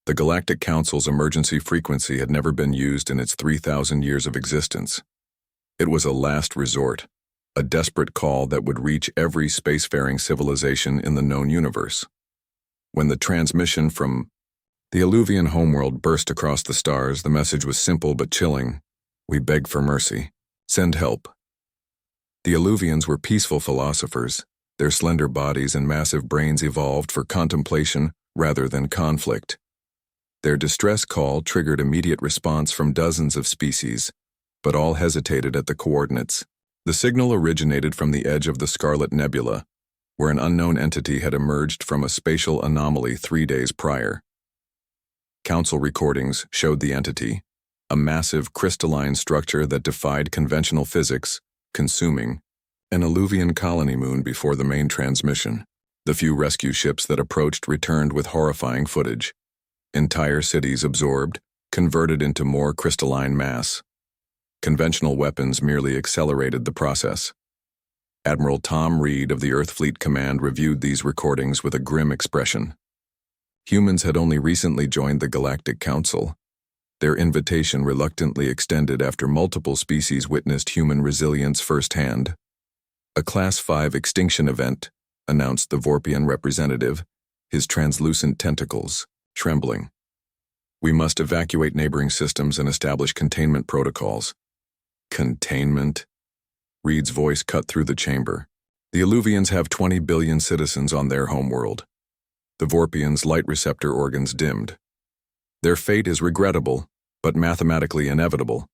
The Galactic Council's emergency frequency had never been used in its 3,000 years of existence. It was a last resort, a desperate call that would reach every spacefaring civilization in the known universe. When the transmission from the Alluvian homeworld burst across the stars, the message was simple but chilling. We beg for mercy. Send help. The Alluvians were peaceful philosophers. Their slender bodies and massive brains evolved for contemplation rather than conflict. Their distress call triggered immediate response from dozens of species, but all hesitated at the coordinates. The signal originated from the edge of the Scarlet Nebula, where an unknown entity had emerged from a spatial anomaly 3 days prior. Council recordings showed the entity, a massive crystalline structure that defied conventional physics, consuming an Alluvian colony moon before the main transmission. The few rescue ships that approached returned with horrifying footage. Entire cities absorbed, converted into more crystalline mass. Conventional weapons merely accelerated the process. Admiral Tom Reed of the Earth Fleet Command reviewed these recordings with a grim expression. Humans had only recently joined the Galactic Council. Their invitation reluctantly extended after multiple species witnessed human resilience firsthand. A Class 5 extinction event, announced the Vorpian representative, his translucent tentacles trembling. We must evacuate neighboring systems and establish containment protocols. Containment? Reed's voice cut through the chamber. The Alluvians have 20 billion citizens on their homeworld. The Vorpians' light receptor organs dimmed. Their fate is regrettable, but mathematically inevitable.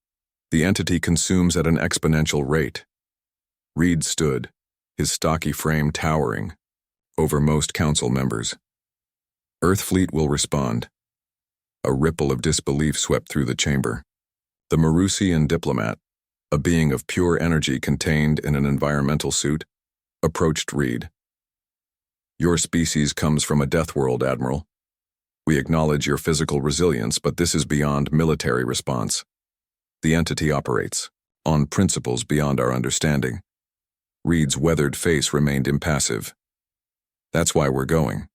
The entity consumes at an exponential rate. Reed stood, his stocky frame towering over most council members. Earth Fleet will respond. A ripple of disbelief swept through the chamber. The Marusian diplomat, a being of pure energy contained in an environmental suit, approached Reed. Your species comes from a death world, Admiral. We acknowledge your physical resilience, but this is beyond military response. The entity operates on principles beyond our understanding. Reed's weathered face remained impassive. That's why we're going.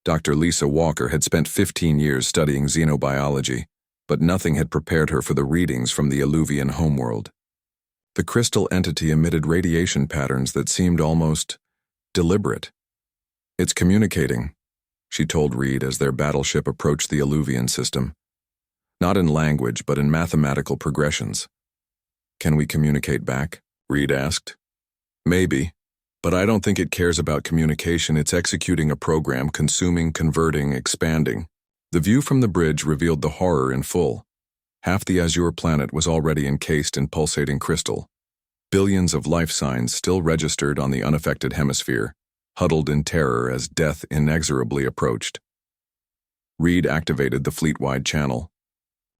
Dr. Lisa Walker had spent 15 years studying xenobiology, but nothing had prepared her for the readings from the Alluvian homeworld. The crystal entity emitted radiation patterns that seemed almost deliberate. It's communicating, she told Reed as their battleship approached the Alluvian system. Not in language, but in mathematical progressions. Can we communicate back? Reed asked. Maybe. But I don't think it cares about communication. It's executing a program, consuming, converting, expanding. The view from the bridge revealed the horror in full. Half the azure planet was already encased in pulsating crystal. Billions of life signs still registered on the unaffected hemisphere, huddled in terror as death inexorably approached. Reed activated the fleet-wide channel.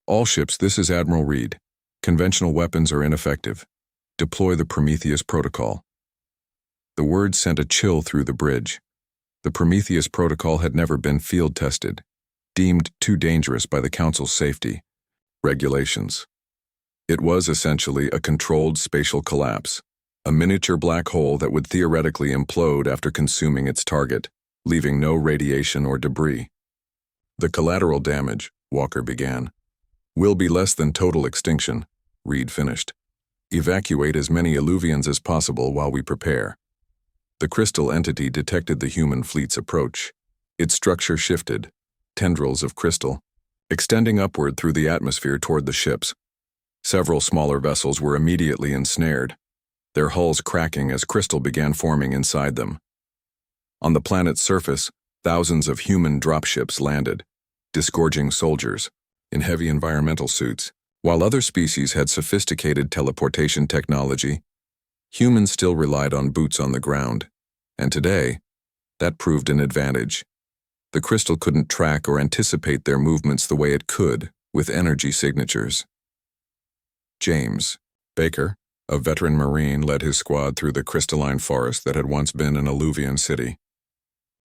All ships, this is Admiral Reed. Conventional weapons are ineffective. Deploy the Prometheus protocol. The words sent a chill through the bridge. The Prometheus protocol had never been field-tested, deemed too dangerous by the Council's safety regulations. It was essentially a controlled spatial collapse, a miniature black hole that would theoretically implode after consuming its target, leaving no radiation or debris. The collateral damage, Walker began, will be less than total extinction, Reed finished. Evacuate as many Alluvians as possible while we prepare. The crystal entity detected the human fleet's approach. Its structure shifted, tendrils of crystal, extending upward through the atmosphere toward the ships. Several smaller vessels were immediately ensnared, their hulls cracking as crystal began forming inside them. On the planet's surface, thousands of human dropships landed, disgorging soldiers in heavy environmental suits. While other species had sophisticated teleportation technology, humans still relied on boots on the ground, and today, that proved an advantage. The crystal couldn't track or anticipate their movements the way it could with energy signatures. James Baker, a veteran Marine, led his squad through the crystalline forest that had once been an Alluvian city.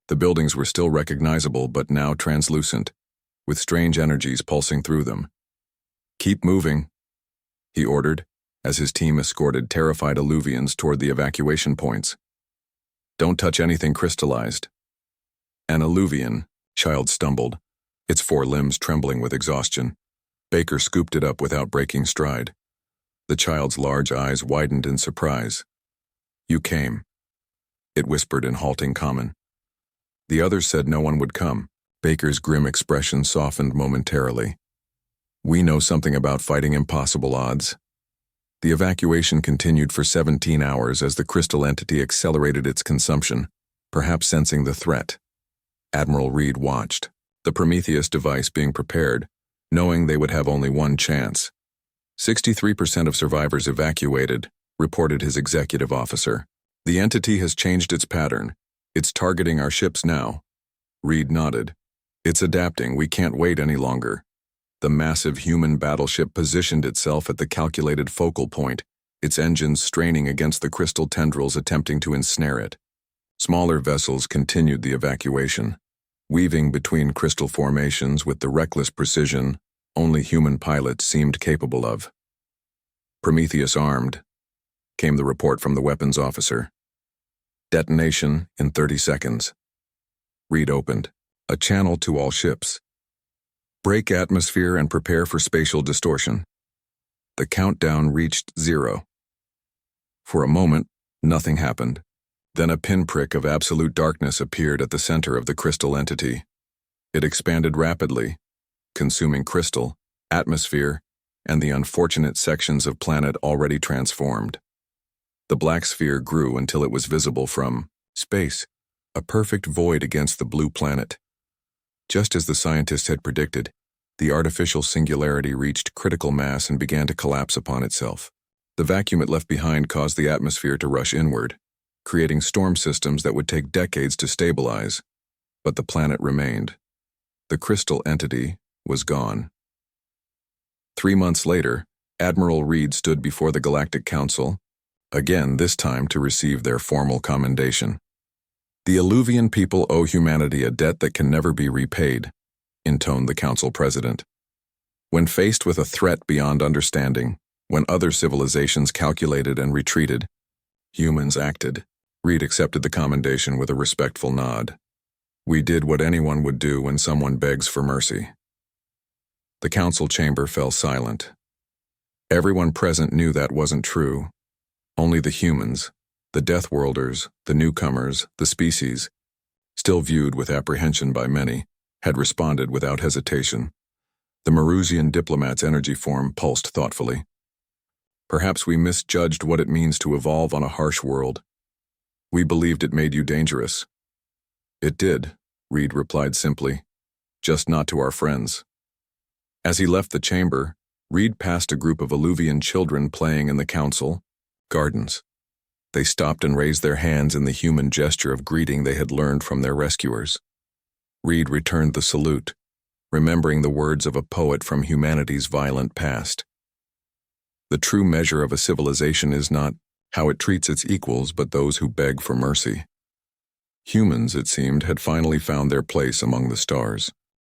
The buildings were still recognizable but now translucent, with strange energies pulsing through them. Keep moving, he ordered, as his team escorted terrified Alluvians toward the evacuation points. Don't touch anything crystallized. An Alluvian, Child stumbled, its four limbs trembling with exhaustion. Baker scooped it up without breaking stride. The child's large eyes widened in surprise. "You came," it whispered in halting common. "The others said no one would come." Baker's grim expression softened momentarily. "We know something about fighting impossible odds." The evacuation continued for 17 hours as the crystal entity accelerated its consumption, perhaps sensing the threat. Admiral Reed watched, the Prometheus device being prepared, knowing they would have only one chance. 63% of survivors evacuated, reported his executive officer. "The entity has changed its pattern. It's targeting our ships now." Reed nodded. "It's adapting. We can't wait any longer." The massive human battleship positioned itself at the calculated focal point, its engines straining against the crystal tendrils attempting to ensnare it. Smaller vessels continued the evacuation, weaving between crystal formations with the reckless precision only human pilots seemed capable of. "Prometheus armed," came the report from the weapons officer. "Detonation in 30 seconds. Reed opened. "A channel to all ships. Break atmosphere and prepare for spatial distortion." The countdown reached 0. For a moment, nothing happened. Then a pinprick of absolute darkness appeared at the center of the crystal entity. It expanded rapidly, consuming crystal, atmosphere, and the unfortunate sections of planet already transformed. The black sphere grew until it was visible from space, a perfect void against the blue planet. Just as the scientists had predicted, the artificial singularity reached critical mass and began to collapse upon itself. The vacuum it left behind caused the atmosphere to rush inward, creating storm systems that would take decades to stabilize. But the planet remained. The crystal entity was gone. 3 months later, Admiral Reed stood before the Galactic Council, again this time to receive their formal commendation. "The Illuvian people owe humanity a debt that can never be repaid," intoned the Council President. "When faced with a threat beyond understanding, when other civilizations calculated and retreated, humans acted." Reed accepted the commendation with a respectful nod. "We did what anyone would do when someone begs for mercy." The council chamber fell silent. Everyone present knew that wasn't true. Only the humans, the Deathworlders, the newcomers, the species, still viewed with apprehension by many, had responded without hesitation. The Marusian diplomat's energy form pulsed thoughtfully. "Perhaps we misjudged what it means to evolve on a harsh world. We believed it made you dangerous." "It did," Reed replied simply, "just not to our friends." As he left the chamber, Reed passed a group of Illuvian children playing in the council gardens. They stopped and raised their hands in the human gesture of greeting they had learned from their rescuers. Reed returned the salute, remembering the words of a poet from humanity's violent past. "The true measure of a civilization is not how it treats its equals, but those who beg for mercy." Humans, it seemed, had finally found their place among the stars.